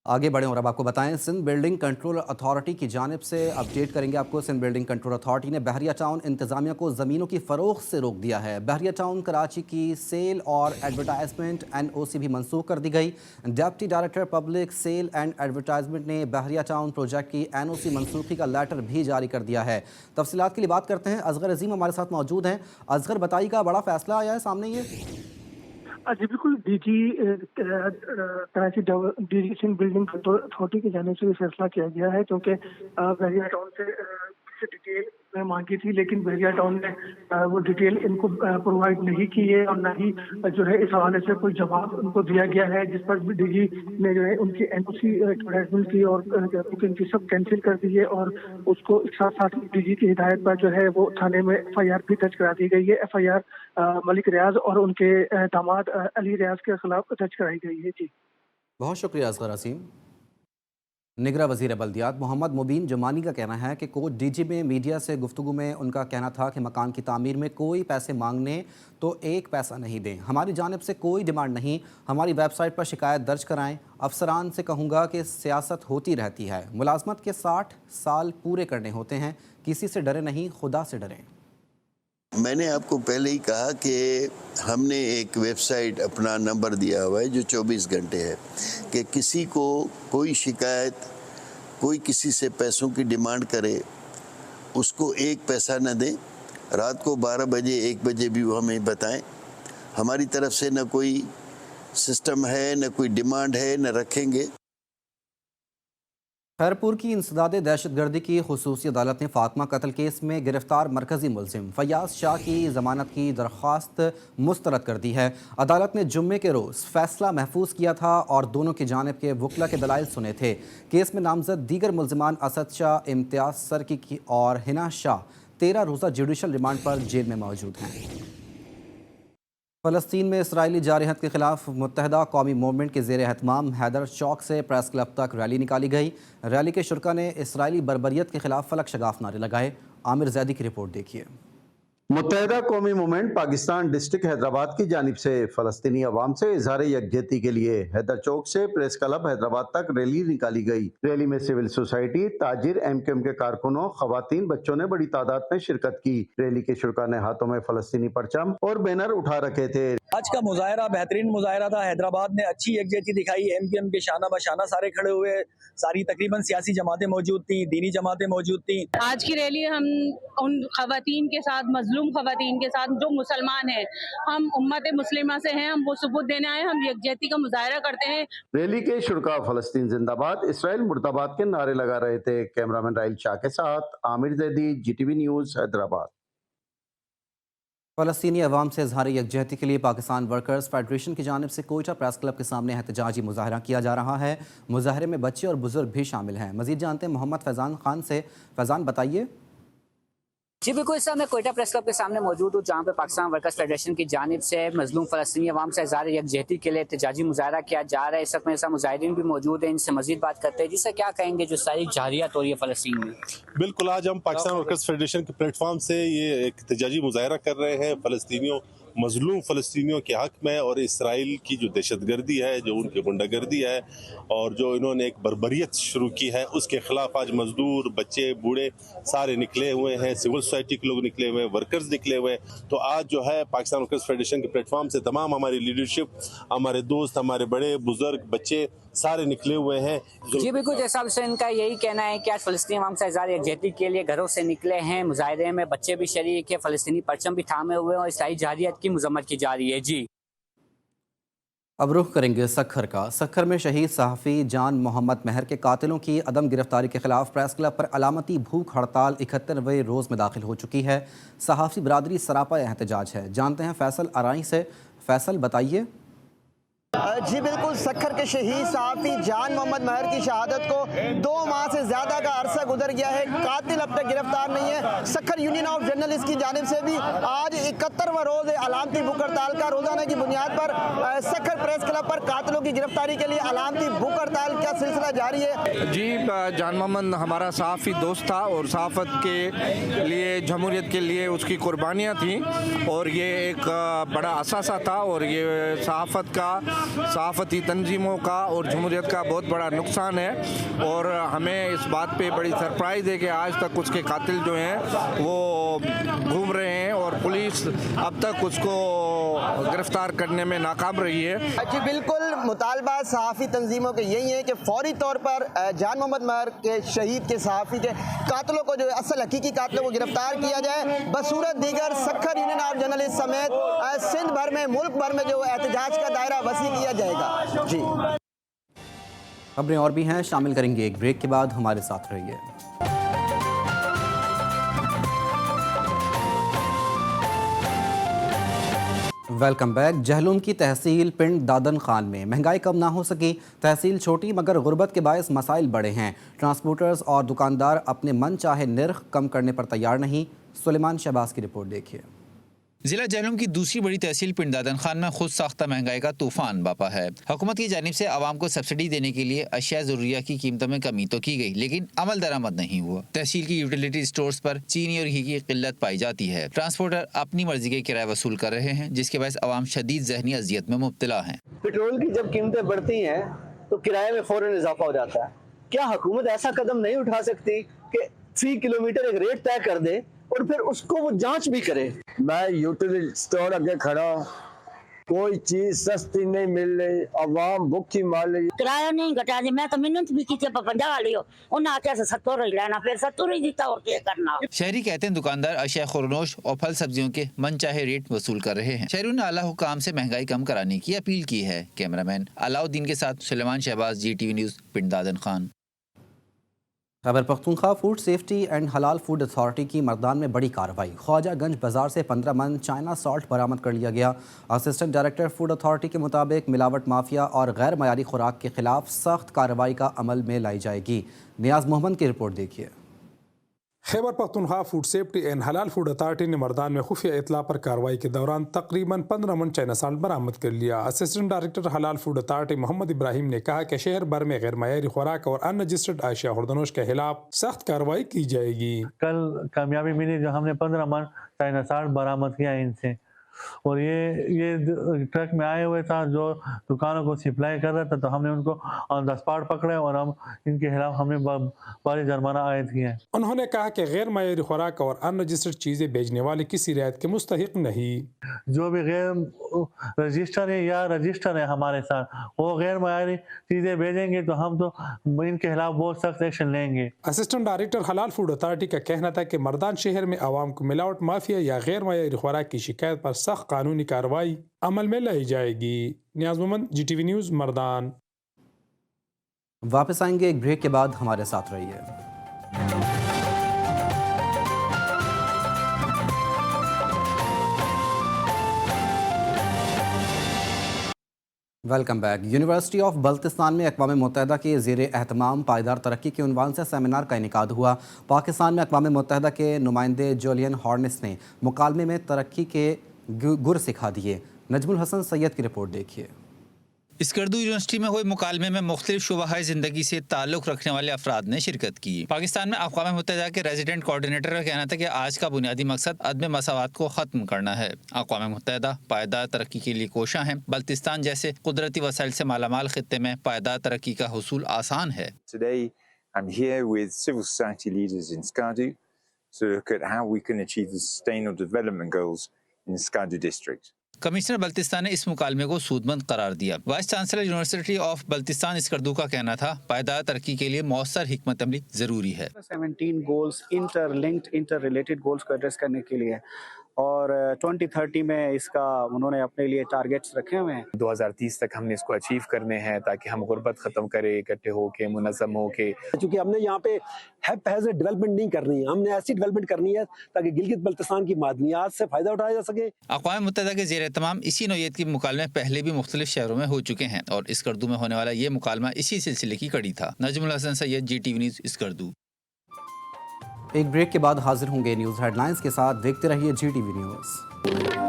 आगे बढ़ें और अब आपको बताएं, सिंध बिल्डिंग कंट्रोल अथॉरिटी की जानिब से अपडेट करेंगे आपको। सिंध बिल्डिंग कंट्रोल अथॉरिटी ने बहरिया टाउन इंतजामिया को ज़मीनों की फ़रोख्त से रोक दिया है। बहरिया टाउन कराची की सेल और एडवर्टाइजमेंट NOC भी मनसूख कर दी गई। Deputy director public sale and advertisement ने बहरिया टाउन प्रोजेक्ट की NOC मनसूखी का लेटर भी जारी कर दिया है। तफसीलात के लिए बात करते हैं, असगर अजीम हमारे साथ मौजूद हैं। असगर, बताइएगा, बड़ा फैसला आया है सामने ये? जी बिल्कुल, Karachi DG Sindh building control authority की जानिब से भी फैसला किया गया है, क्योंकि बहरिया टाउन से डिटेल में मांगी थी, लेकिन बहरिया टाउन ने वो डिटेल इनको प्रोवाइड नहीं की है और न ही जो है इस हवाले से कोई जवाब उनको दिया गया है, जिस पर DG ने जो है उनकी NOC एडवर्टाइजमेंट की और बुकिंग की सब कैंसिल कर दी है। और उसको साथ साथ DG की हिदायत पर जो है वो थाने में FIR भी दर्ज करा दी गई है। FIR मलिक रियाज और उनके दामाद अली रियाज के खिलाफ दर्ज कराई गई है। जी बहुत शुक्रिया असगर असीम। निगरा वज़ीर बल्दियात मोहम्मद मुबीन जुमानी का कहना है कि कोर्ट DG में मीडिया से गुफ्तगू में उनका कहना था कि मकान की तामीर में कोई पैसे मांगने तो एक पैसा नहीं दें। हमारी जानिब से कोई डिमांड नहीं, हमारी वेबसाइट पर शिकायत दर्ज कराएं। अफसरान से कहूँगा कि सियासत होती रहती है, मुलाजमत के 60 साल पूरे करने होते हैं, किसी से डरे नहीं, खुदा से डरें। मैंने आपको पहले ही कहा कि हमने एक वेबसाइट अपना नंबर दिया हुआ है जो 24 घंटे है, कि किसी को कोई शिकायत, कोई किसी से पैसों की डिमांड करे, उसको एक पैसा न दें। रात को 12 बजे 1 बजे भी वो हमें बताएं। हमारी तरफ से न कोई सिस्टम है, न कोई डिमांड है, न रखेंगे। खैरपुर की इंसदाद दहशतगर्दी की खुसूसी अदालत ने फातिमा कत्ल केस में गिरफ्तार मरकजी मुलजिम फयाज शाह की ज़मानत की दरख्वास्त मुस्तरद कर दी है। अदालत ने जुम्मे के रोज़ फैसला महफूज किया था और दोनों की जानिब के वकला के दलाइल सुने थे। केस में नामजद दीगर मुलजिमान असद शाह, इम्तियाज सरकी और हिना शाह 13 रोज़ा जुडिशल रिमांड पर जेल में मौजूद हैं। फ़लस्तीन में इसराइली जारहत के खिलाफ मुत्तहदा कौमी मूवमेंट के ज़ेर एहतमाम हैदर चौक से प्रेस क्लब तक रैली निकाली गई। रैली के शुरका ने इसराइली बर्बरियत के खिलाफ फलक शगाफ नारे लगाए। आमिर जैदी की रिपोर्ट देखिए। मुत्तहदा कौमी मूवमेंट पाकिस्तान डिस्ट्रिक्ट हैदराबाद की जानिब से फ़लस्तीनी अवाम से इजहार यकजहती के लिए हैदर चौक से प्रेस क्लब हैदराबाद तक रैली निकाली गई। रैली में सिविल सोसाइटी, ताजिर, MQM के कारकुनों, खवातीन, बच्चों ने बड़ी तादाद में शिरकत की। रैली के शुरका ने हाथों में फ़लस्तीनी परचम और बैनर उठा रखे थे। आज का मुजाहरा बेहतरीन मुजाहरा था। हैदराबाद ने अच्छी यकजहती दिखाई। MQM के शाना बशाना सारे खड़े हुए, सारी तकरीबन सियासी जमातें मौजूद थी, दीनी जमातें मौजूद थी। आज की रैली हम उन खवातीन के साथ, मजलूम खवातीन के साथ जो मुसलमान हैं, हम उम्मत मुस्लिमा से हैं, हम वो सबूत देने आए, हम यकजहती का मुजाहरा करते हैं। रैली के शुरका फ़लस्तीन जिंदाबाद, इसराइल मुर्दाबाद के नारे लगा रहे थे। कैमरामैन राइल शाह के साथ आमिर जैदी, GTV न्यूज़, हैदराबाद। फ़लस्तीनी अवाम से इजहार यकजहती के लिए पाकिस्तान वर्कर्स फेडरेशन की जानिब से कोयटा प्रेस क्लब के सामने एहतजाजी मुजाहरा किया जा रहा है। मुजाहरे में बच्चे और बुजुर्ग भी शामिल हैं। मज़ीद जानते हैं मोहम्मद फैज़ान खान से। फैज़ान, बताइए। जी बिल्कुल, इस समय मैं कोयटा प्रेस क्लब के सामने मौजूद हूँ, जहाँ पे पाकिस्तान वर्कर्स फेडरेशन की जानिब से मजलूम फ़लस्तीनी अवाम से इज़हार यकजहती के लिए एहतजाजी मुजाहरा किया जा रहा है। इस वक्त मेरे साथ मुजाहिदीन भी मौजूद हैं, इनसे मजीद बात करते हैं। जिससे क्या कहेंगे जो सारी जारियत हो रही है फ़लस्तीन में? बिल्कुल, आज हम पाकिस्तान वर्कर्स फेडरेशन के प्लेटफॉर्म से ये एक एहतजाजी मुजाहरा कर रहे हैं फ़लस्तीनियों, मजलूम फ़लस्तीनियों के हक़ में, और इसराइल की जो दहशतगर्दी है, जो उनकी गुंडागर्दी है और जो इन्होंने एक बर्बरियत शुरू की है, उसके ख़िलाफ़ आज मजदूर, बच्चे, बूढ़े सारे निकले हुए हैं। सिविल सोसाइटी के लोग निकले हुए हैं, वर्कर्स निकले हुए हैं। तो आज जो है पाकिस्तान वर्कर्स फेडरेशन के प्लेटफॉर्म से तमाम हमारी लीडरशिप, हमारे दोस्त, हमारे बड़े बुजुर्ग, बच्चे सारे निकले हुए हैं। जी बिल्कुल, जैसा से इनका यही कहना है कि आज फ़लस्तीनी अवाम से इज़हार यकजहती के लिए घरों से निकले हैं। मुजाहरे में बच्चे भी शरीक है, फ़लस्तीनी परचम भी थामे हुए हैं और इसराइली जारियत की मजम्मत की जा रही है। जी अब रुख करेंगे सखर का। सखर में शहीद सहाफ़ी जान मोहम्मद महर के कातिलों की अदम गिरफ्तारी के खिलाफ प्रेस क्लब पर अलामती भूख हड़ताल 71वें रोज़ में दाखिल हो चुकी है। सहाफ़ी बरादरी सरापा एहतजाज है। जानते हैं फैसल आराई से। फैसल, बताइए। जी बिल्कुल, सखर के शहीद सहाफ़ी जान मोहम्मद महर की शहादत को 2 माह से ज़्यादा का अरसा गुजर गया है, कातिल अब तक गिरफ्तार नहीं है। सखर यूनियन ऑफ जर्नलिस्ट की जानिब से भी आज 71वां रोज़ अलामती भूख हड़ताल का रोज़ाना की बुनियाद पर सखर प्रेस क्लब पर कातिलों की गिरफ्तारी के लिए अलामती भूख हड़ताल का सिलसिला जारी है। जी, जान मोहम्मद हमारा सहाफ़ी दोस्त था और सहाफ़त के लिए, जमहूरियत के लिए उसकी कुर्बानियाँ थीं और ये एक बड़ा असासा था और ये सहाफ़त का सहाफ़ती तंजीमों का और जमहूरियत का बहुत बड़ा नुकसान है। और हमें इस बात पे बड़ी सरप्राइज़ है कि आज तक उसके कातिल जो हैं वो घूम रहे हैं और पुलिस अब तक उसको गिरफ्तार करने में नाकाम रही है। जी बिल्कुल, मुतालबा सहाफ़ी तंजीमों के यही है कि फौरी तौर पर जान मोहम्मद महर के शहीद के सहाफ़ी के कातलों को, जो असल हकीकी कातलों को गिरफ्तार किया जाए। बसूरत दीगर सखर यूनियन ऑफ जर्नलिस्ट समेत सिंध भर में, मुल्क भर में जो एहतजाज का दायरा वसी किया जाएगा। जी, खबरें और भी हैं, शामिल करेंगे एक ब्रेक के बाद, हमारे साथ रहिए। Welcome back. जहलुम की तहसील पिंड दादन खान में महंगाई कम ना हो सकी। तहसील छोटी मगर गुर्बत के बायस मसाइल बड़े हैं। ट्रांसपोर्टर्स और दुकानदार अपने मन चाहे निर्ख कम करने पर तैयार नहीं। सुलेमान शहबाज की रिपोर्ट देखिए। जिला जहलुम की दूसरी बड़ी तहसील पिंड दादन खान में खुद साख्ता महंगाई का तूफान बापा है। हुकूमत की जानिब से आवाम को सब्सिडी देने के लिए अशिया ज़रूरिया की कीमतों में कमी तो की गई, लेकिन अमल दरामद नहीं हुआ। तहसील की यूटिलिटी स्टोर्स पर चीनी और घी की किल्लत पाई जाती है। ट्रांसपोर्टर अपनी मर्जी के किराए वसूल कर रहे हैं, जिसके बायस आवाम शदीद जहनी अजियत में मुब्तला हैं। पेट्रोल की जब कीमतें बढ़ती हैं तो किराए में फौरन इजाफा हो जाता है। क्या हुकूमत ऐसा कदम नहीं उठा सकती कि 3 किलोमीटर एक रेट तय कर दे और फिर उसको वो जांच भी करे? मैं यूटिलिटी स्टोर आगे खड़ा, कोई चीज सस्ती नहीं मिल रही, अवाम भूखी मार रही। किराया नहीं घटा दी, मैं तो मिन्नत भी की 50 वाली हो, उन्हें आके 70 ही लेना, फिर 70 ही देता और क्या करना। शहरी कहते हैं दुकानदार अशिया खुरनोश और फल सब्जियों के मन चाहे रेट वसूल कर रहे हैं। शहरियों ने आला हुकाम से महंगाई कम कराने की अपील की है। कैमरामैन अलाउद्दीन के साथ Suleman Shahbaz, GTV news, Pind Dadan Khan. Khyber Pakhtunkhwa food safety and हलाल फूड अथॉरिटी की मर्दान में बड़ी कार्रवाई। ख्वाजागंज बाजार से 15 मन चाइना सॉल्ट बरामद कर लिया गया। असिस्टेंट डायरेक्टर फूड अथॉरिटी के मुताबिक मिलावट माफिया और गैर मयारी खुराक के खिलाफ सख्त कार्रवाई का अमल में लाई जाएगी। नियाज मोहम्मद की रिपोर्ट देखिए। Khyber Pakhtunkhwa food safety and हलाल फूड अथॉरिटी ने मर्दान में खुफिया इतला पर कार्रवाई के दौरान तकरीबन 15 मन चाइना साल्ट बरामद कर लिया। असिस्टेंट डायरेक्टर हलाल फूड अथॉरिटी मोहम्मद इब्राहिम ने कहा कि शहर भर में गैर मयारी खुराक और अनरजिस्टर्ड आशिया खुर्दनोश के खिलाफ सख्त कार्रवाई की जाएगी। कल कामयाबी मिली जो हमने 15 मन चाइना साल्ट बरामद किया इनसे, और ये ट्रक में आए हुए था जो दुकानों को सप्लाई कर रहा था, तो हमने उनको ऑन द स्पॉट पकड़े और हम इनके खिलाफ हमने भारी जुर्माना आयद किया है। उन्होंने कहा कि गैर मयारी खुराक और अनरजिस्टर्ड चीज़ें बेचने वाले किसी रियायत के मुस्तहिक नहीं। जो भी गैर रजिस्टर है या रजिस्टर है हमारे साथ, वो गैर मयारी चीज़ें भेजेंगे तो हम तो इनके खिलाफ बहुत सख्त एक्शन लेंगे। असिस्टेंट डायरेक्टर हलाल फूड अथॉरिटी का कहना था कि मर्दान शहर में आवाम को मिलावट माफिया या गैर मयारी खुराक की शिकायत पर सख्त कानूनी कार्रवाई अमल में लाई जाएगी। नियाज मोहम्मद, GTV न्यूज़, मर्दान। वापस आएंगे एक ब्रेक के बाद, हमारे साथ रहिए। Welcome back. University of Baltistan में अक़वाम मुत्तहिदा के ज़ेर एहतमाम पायदार तरक्की के उन्वान से सेमिनार का इनेकाद हुआ। पाकिस्तान में अक़वाम मुत्तहिदा के नुमाइंदे जूलियन हॉर्निस ने मुकालमे में तरक्की के गुर सिखा दिए। नजमुल हसन सैयद की रिपोर्ट देखिए। स्कर्दू यूनिवर्सिटी में हुए मुकालमे में मुख्तलिफ शुबाह ज़िंदगी से ताल्लुक़ रखने वाले अफराद ने शिरकत की। पाकिस्तान में अक़वाम मुत्तहिदा के रेजिडेंट कोऑर्डिनेटर का कहना था कि आज का बुनियादी मकसद अदम मसावत को ख़त्म करना है। अक़वाम मुत्तहिदा पायदार तरक्की के लिए कोशां है। बल्तिस्तान जैसे कुदरती वसाइल से मालामाल खित्ते में पायदार तरक्की का हुसूल आसान है। Today I'm here with civil society leaders in Skardu to look at how we can achieve the sustainable development goals in Skardu district. Commissioner Baltistan ने इस मुकालमे को सूदमंद करार दिया। Vice chancellor university of Baltistan Skardu का कहना था पायदार तरक्की के लिए मौसर हिकमत अमली जरूरी है। 17 goals interlinked inter related goals को एड्रेस करने के लिए, और 2030 में इसका उन्होंने अपने लिए टारगेट्स रखे हुए हैं। 2030 तक हमने इसको अचीव करने हैं ताकि हम गुर्बत ख़त्म करें, इकट्ठे होके मुनज़्ज़म होके। क्योंकि हमने यहाँ पे हैज़ डेवलपमेंट नहीं करनी है, हमने ऐसी डेवलपमेंट करनी है ताकि गिलगित बल्तिस्तान की मादनियात से फ़ायदा उठाया जा सके। अक़वाम मुत्तहिदा के ज़ेर तमाम इसी नौइयत के मुकालमे पहले भी मुख्तलिफ शहरों में हो चुके हैं और स्कर्दू में होने वाला ये मुकालमा इसी सिलसिले की कड़ी था। Najmul Hasan Syed, GTV news, Skardu. एक ब्रेक के बाद हाजिर होंगे न्यूज़ हेडलाइंस के साथ। देखते रहिए GTV न्यूज़।